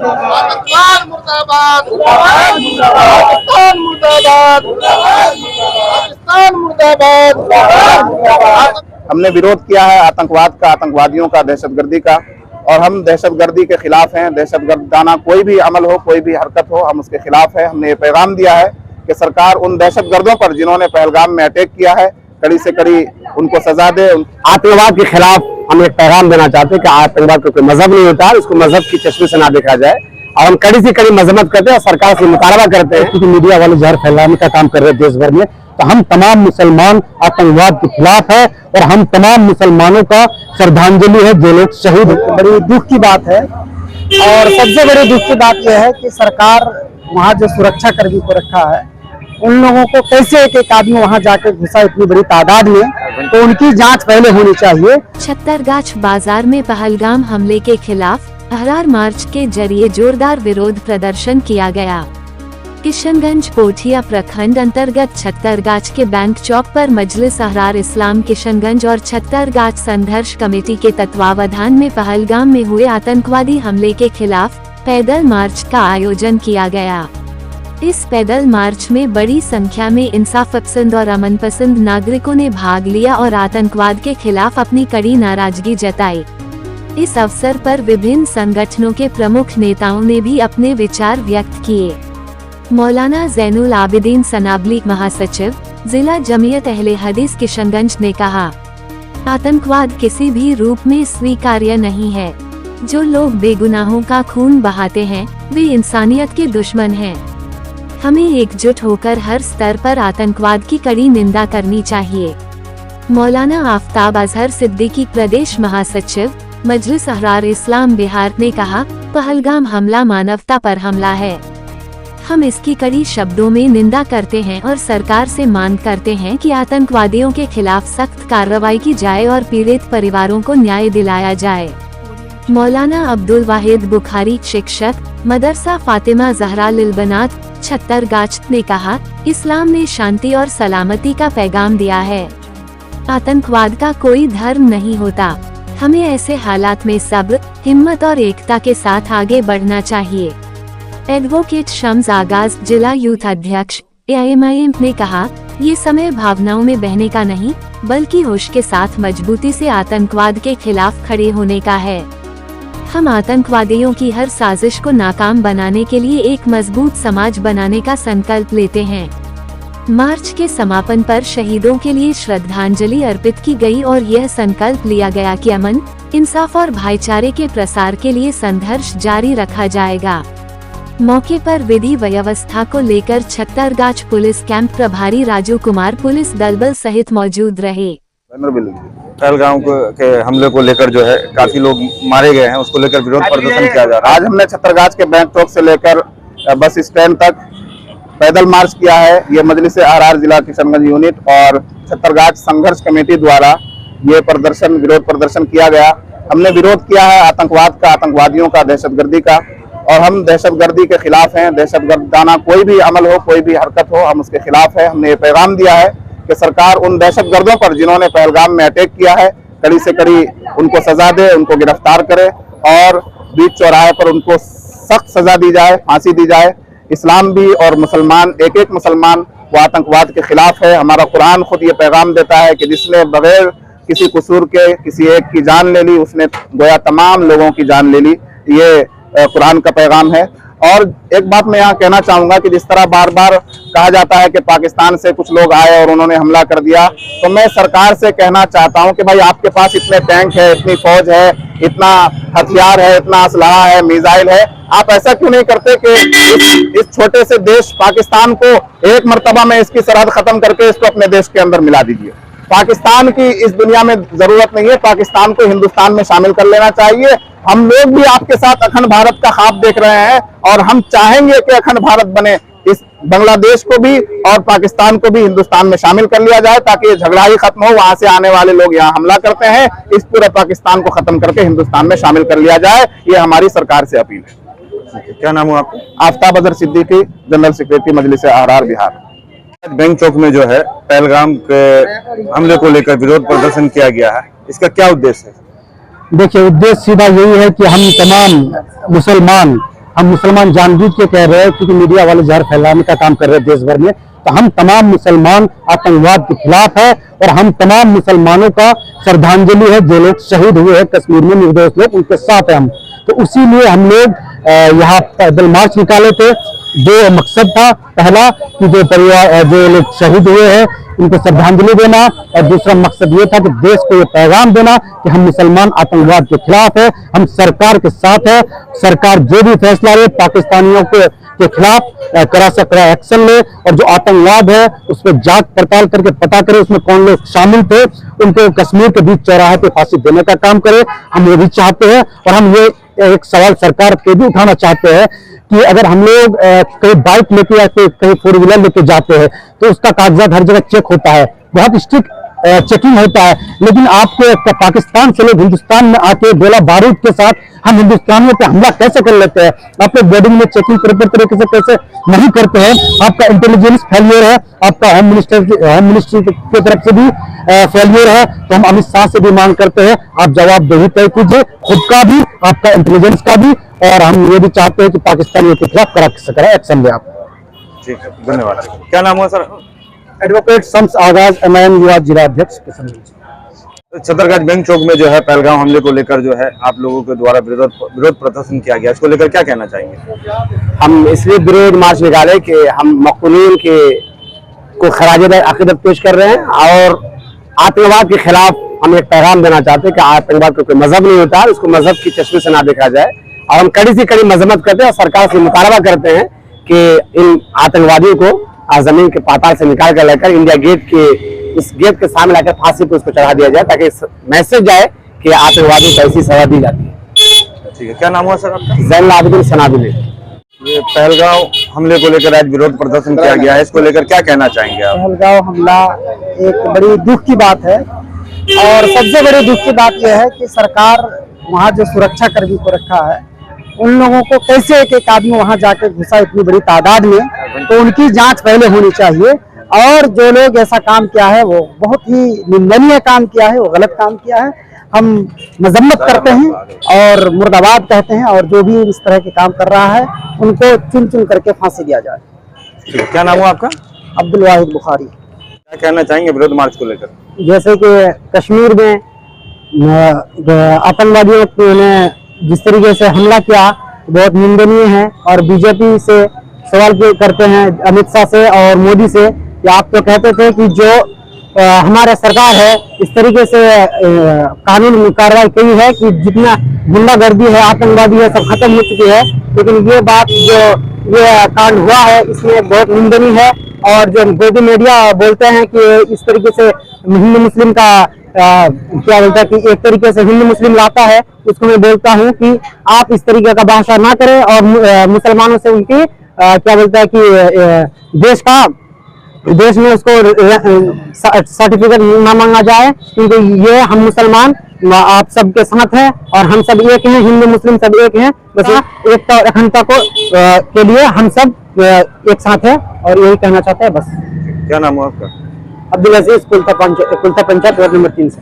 पाकिस्तान मुर्दाबाद, पाकिस्तान मुर्दाबाद, पाकिस्तान मुर्दाबाद। हमने विरोध किया है आतंकवाद का, आतंकवादियों का, दहशतगर्दी का, और हम दहशतगर्दी के खिलाफ हैं। दहशतगर्दाना कोई भी अमल हो, कोई भी हरकत हो, हम उसके खिलाफ हैं। हमने ये पैगाम दिया है कि सरकार उन दहशतगर्दों पर जिन्होंने पहलगाम में अटैक किया है, कड़ी से कड़ी उनको सजा दे। आतंकवाद के खिलाफ हम एक पैगाम देना चाहते हैं कि आतंकवाद का कोई मजहब नहीं होता है, उसको मजहब की चश्मे से ना देखा जाए, और हम कड़ी से कड़ी मजम्मत करते हैं और सरकार से मुतालबा करते हैं। क्योंकि मीडिया वाले जहर फैलाने का काम कर रहे हैं देश भर में, तो हम तमाम मुसलमान आतंकवाद के खिलाफ है और हम तमाम मुसलमानों का श्रद्धांजलि है जो लोग शहीद। बड़ी दुख की बात है, और सबसे बड़ी दुख की बात यह है कि सरकार वहाँ जो सुरक्षा कर्मी को रखा है, उन लोगों को कैसे एक आदमी वहाँ जाकर घुसा इतनी बड़ी तादाद में, तो उनकी जांच पहले होनी चाहिए। छत्तरगाछ बाजार में पहलगाम हमले के खिलाफ अहरार मार्च के जरिए जोरदार विरोध प्रदर्शन किया गया। किशनगंज पोठिया प्रखंड अंतर्गत छत्तरगाछ के बैंक चौक पर मजलिस अहरार इस्लाम किशनगंज और छत्तरगाछ संघर्ष कमेटी के तत्वावधान में पहलगाम में हुए आतंकवादी हमले के खिलाफ पैदल मार्च का आयोजन किया गया। इस पैदल मार्च में बड़ी संख्या में इंसाफ पसंद और अमन पसंद नागरिकों ने भाग लिया और आतंकवाद के खिलाफ अपनी कड़ी नाराजगी जताई। इस अवसर पर विभिन्न संगठनों के प्रमुख नेताओं ने भी अपने विचार व्यक्त किए। मौलाना जैनुल आबिदीन सनाबली महासचिव जिला जमीयत अहले हदीस किशनगंज ने कहा, आतंकवाद किसी भी रूप में स्वीकार्य नहीं है। जो लोग बेगुनाहों का खून बहाते हैं वे इंसानियत के दुश्मन हैं। हमें एकजुट होकर हर स्तर पर आतंकवाद की कड़ी निंदा करनी चाहिए। मौलाना आफ्ताब अजहर सिद्दीकी प्रदेश महासचिव मजलिस अहरार इस्लाम बिहार ने कहा, पहलगाम हमला मानवता पर हमला है। हम इसकी कड़ी शब्दों में निंदा करते हैं और सरकार से मांग करते हैं कि आतंकवादियों के खिलाफ सख्त कार्रवाई की जाए और पीड़ित परिवारों को न्याय दिलाया जाए। मौलाना अब्दुल वाहिद बुखारी शिक्षक मदरसा फातिमा जहरा लिलबनात छत्तरगाछ ने कहा, इस्लाम ने शांति और सलामती का पैगाम दिया है। आतंकवाद का कोई धर्म नहीं होता। हमें ऐसे हालात में सब्र, हिम्मत और एकता के साथ आगे बढ़ना चाहिए। एडवोकेट शम्स आगाज जिला यूथ अध्यक्ष AIM ने कहा, ये समय भावनाओं में बहने का नहीं बल्कि होश के साथ मजबूती से आतंकवाद के खिलाफ खड़े होने का है। हम आतंकवादियों की हर साजिश को नाकाम बनाने के लिए एक मजबूत समाज बनाने का संकल्प लेते हैं। मार्च के समापन पर शहीदों के लिए श्रद्धांजलि अर्पित की गई और यह संकल्प लिया गया कि अमन, इंसाफ और भाईचारे के प्रसार के लिए संघर्ष जारी रखा जाएगा। मौके पर विधि व्यवस्था को लेकर छत्तरगाछ पुलिस कैंप प्रभारी राजू कुमार पुलिस दलबल सहित मौजूद रहे। पहलगाम के हमले को लेकर जो है काफी लोग मारे गए हैं, उसको लेकर विरोध प्रदर्शन किया जा रहा है। आज हमने छत्तरगाछ के बैंक चौक से लेकर बस स्टैंड तक पैदल मार्च किया है। ये मजलिस अहरार जिला किशनगंज यूनिट और छत्तरगाछ संघर्ष कमेटी द्वारा ये प्रदर्शन, विरोध प्रदर्शन किया गया। हमने विरोध किया है आतंकवाद का, आतंकवादियों का, दहशतगर्दी का, और हम दहशतगर्दी के खिलाफ हैं। दहशतगर्दाना कोई भी अमल हो, कोई भी हरकत हो, हम उसके खिलाफ है। हमने ये पैगाम दिया है कि सरकार उन दहशतगर्दों पर जिन्होंने पहलगाम में अटैक किया है, कड़ी से कड़ी उनको सजा दे, उनको गिरफ्तार करे और बीच चौराहे पर उनको सख्त सजा दी जाए, फांसी दी जाए। इस्लाम भी और मुसलमान, एक एक मुसलमान वो आतंकवाद के खिलाफ है। हमारा कुरान खुद ये पैगाम देता है कि जिसने बगैर किसी कसूर के किसी एक की जान ले ली, उसने गोया तमाम लोगों की जान ले ली। ये कुरान का पैगाम है। और एक बात मैं यहाँ कहना चाहूंगा कि जिस तरह बार बार कहा जाता है कि पाकिस्तान से कुछ लोग आए और उन्होंने हमला कर दिया, तो मैं सरकार से कहना चाहता हूँ कि भाई आपके पास इतने टैंक है, इतनी फौज है, इतना हथियार है, इतना असलहा है, मिसाइल है, आप ऐसा क्यों नहीं करते कि इस छोटे से देश पाकिस्तान को एक मर्तबा में इसकी सरहद खत्म करके इसको अपने देश के अंदर मिला दीजिए। पाकिस्तान की इस दुनिया में जरूरत नहीं है, पाकिस्तान को हिंदुस्तान में शामिल कर लेना चाहिए। हम लोग भी आपके साथ अखंड भारत का ख्वाब देख रहे हैं और हम चाहेंगे कि अखंड भारत बने। इस बांग्लादेश को भी और पाकिस्तान को भी हिंदुस्तान में शामिल कर लिया जाए ताकि ये झगड़ा ही खत्म हो। वहां से आने वाले लोग यहाँ हमला करते हैं, इस पूरे पाकिस्तान को खत्म करके हिंदुस्तान में शामिल कर लिया जाए। ये हमारी सरकार से अपील है। क्या नाम हो आपका? आफ्ताब अजहर सिद्दीकी, जनरल सेक्रेटरी मजलिस अहरार बिहार। बैंक चौक में जो है पहलगाम के हमले को लेकर विरोध प्रदर्शन किया गया है, इसका क्या उद्देश्य है? देखिए, उद्देश्य सीधा यही है कि हम तमाम मुसलमान हम मुसलमान जानबूझ के कह रहे हैं क्योंकि मीडिया वाले जहर फैलाने का काम कर रहे हैं देश भर में। तो हम तमाम मुसलमान आतंकवाद के खिलाफ है और हम तमाम मुसलमानों का श्रद्धांजलि है, जो लोग शहीद हुए हैं कश्मीर में निर्दोष लोग, उनके साथ है हम। तो उसी लिए हम लोग यहाँ पैदल मार्च निकाले थे। दो मकसद था, पहला कि जो परिवार जो लोग शहीद हुए हैं उनको श्रद्धांजलि देना, और दूसरा मकसद ये था कि देश को ये पैगाम देना कि हम मुसलमान आतंकवाद के खिलाफ है, हम सरकार के साथ है। सरकार जो भी फैसला ले पाकिस्तानियों के खिलाफ कड़ा से कड़ा एक्शन ले, और जो आतंकवाद है उस पर जांच पड़ताल करके पता करे उसमें कौन लोग शामिल थे, उनको कश्मीर के बीच चौराहे पे फांसी देने का काम करे। हम ये भी चाहते हैं, और हम ये एक सवाल सरकार के भी उठाना चाहते हैं कि अगर हम लोग कहीं बाइक लेके या कहीं 4 व्हीलर लेके जाते हैं तो उसका कागजात हर जगह चेक होता है, बहुत स्ट्रिक्ट चेकिंग होता है। लेकिन आपके पाकिस्तान से लोग हिंदुस्तान में आके गोला बारूद के साथ हम हिंदुस्तानियों पे हमला कैसे कर लेते हैं? आपके बोर्डिंग में चेकिंग प्रॉपर तरीके से कैसे नहीं करते हैं? आपका इंटेलिजेंस फेलियर है, आपका होम मिनिस्ट्री की तरफ से भी फेलियर है। तो हम अमित शाह से भी मांग करते हैं आप जवाबदेही तय कीजिए, खुद का भी, आपका इंटेलिजेंस का भी, और हम ये भी चाहते हैं कि पाकिस्तानियों के खिलाफ कड़ा एक्शन ले आप। ठीक है, धन्यवाद। क्या नाम हुआ सर? एडवोकेट शम्स आगाज, एमआईएम युवा जिला अध्यक्ष किशनगंज। छतरगाछ बैंक चौक में जो है पहलगाम हमले को लेकर जो है आप लोगों के द्वारा विरोध प्रदर्शन किया गया, इसको लेकर क्या कहना चाहेंगे? हम इसलिए विरोध मार्च निकाले कि हम मकतूलीन के को खराज अकीदत पेश कर रहे हैं, और आतंकवाद के खिलाफ हम एक पैगाम देना चाहते हैं कि आतंकवाद को कोई मजहब नहीं होता है, उसको मजहब की चश्मे से ना देखा जाए। और हम कड़ी से कड़ी मजम्मत करते हैं और सरकार से मुतालबा करते हैं कि इन आतंकवादियों को जमीन के पाताल से निकाल कर लेकर इंडिया गेट के इस गेट के सामने लाकर फांसी पे उसको चढ़ा दिया जाए, ताकि मैसेज जाए कि आतंकवादियों को ऐसी सजा दी जाती है। ठीक है, क्या नाम हुआ सर आपका? जैनुल आबिदीन सनाबिली। ये पहलगाम हमले को लेकर आज विरोध प्रदर्शन किया गया है, इसको लेकर क्या कहना चाहेंगे आप? पहलगाम हमला एक बड़ी दुख की बात है, और सबसे बड़ी दुख की बात यह है कि सरकार वहाँ जो सुरक्षा कर्मी को रखा है उन लोगों को कैसे एक आदमी वहां जाकर घुसा इतनी बड़ी तादाद में, तो उनकी जांच पहले होनी चाहिए। और जो लोग ऐसा काम किया है वो बहुत ही निंदनीय काम किया है, वो गलत काम किया है। हम मजम्मत करते हैं और मुर्दाबाद कहते हैं, और जो भी इस तरह के काम कर रहा है उनको चुन चुन करके फांसी दिया जाए। क्या नाम हुआ आपका? अब्दुल वाहिद बुखारी। क्या कहना चाहेंगे विरोध मार्च को लेकर? जैसे कि कश्मीर में आतंकवादियों ने जिस तरीके से हमला किया बहुत निंदनीय है, और बीजेपी से सवाल करते हैं अमित शाह से और मोदी से कि आप तो कहते थे कि जो हमारा सरकार है इस तरीके से कानून में कार्रवाई की है कि जितना गुंडागर्दी है आतंकवादी है सब खत्म हो चुकी है, लेकिन ये बात जो ये कांड हुआ है इसमें बहुत निंदनीय है। और जो गोदी मीडिया बोलते हैं कि इस तरीके से हिंदू मुस्लिम का क्या बोलता है कि एक तरीके से हिंदू मुस्लिम लाता है, उसको मैं बोलता हूं कि आप इस तरीके का भाषा ना करें, और मुसलमानों से उनकी क्या बोलता है कि देश में उसको सर्टिफिकेट ना मांगा जाए, क्योंकि ये हम मुसलमान आप सबके साथ हैं और हम सब एक हैं, हिंदू मुस्लिम सब एक हैं। बस एकता और अखंडता को के लिए हम सब एक साथ हैं, और यही कहना चाहते हैं बस। क्या नाम हुआ आपका? अब्दुल अजीज, कुल्ता पंचायत वार्ड नंबर 3 से।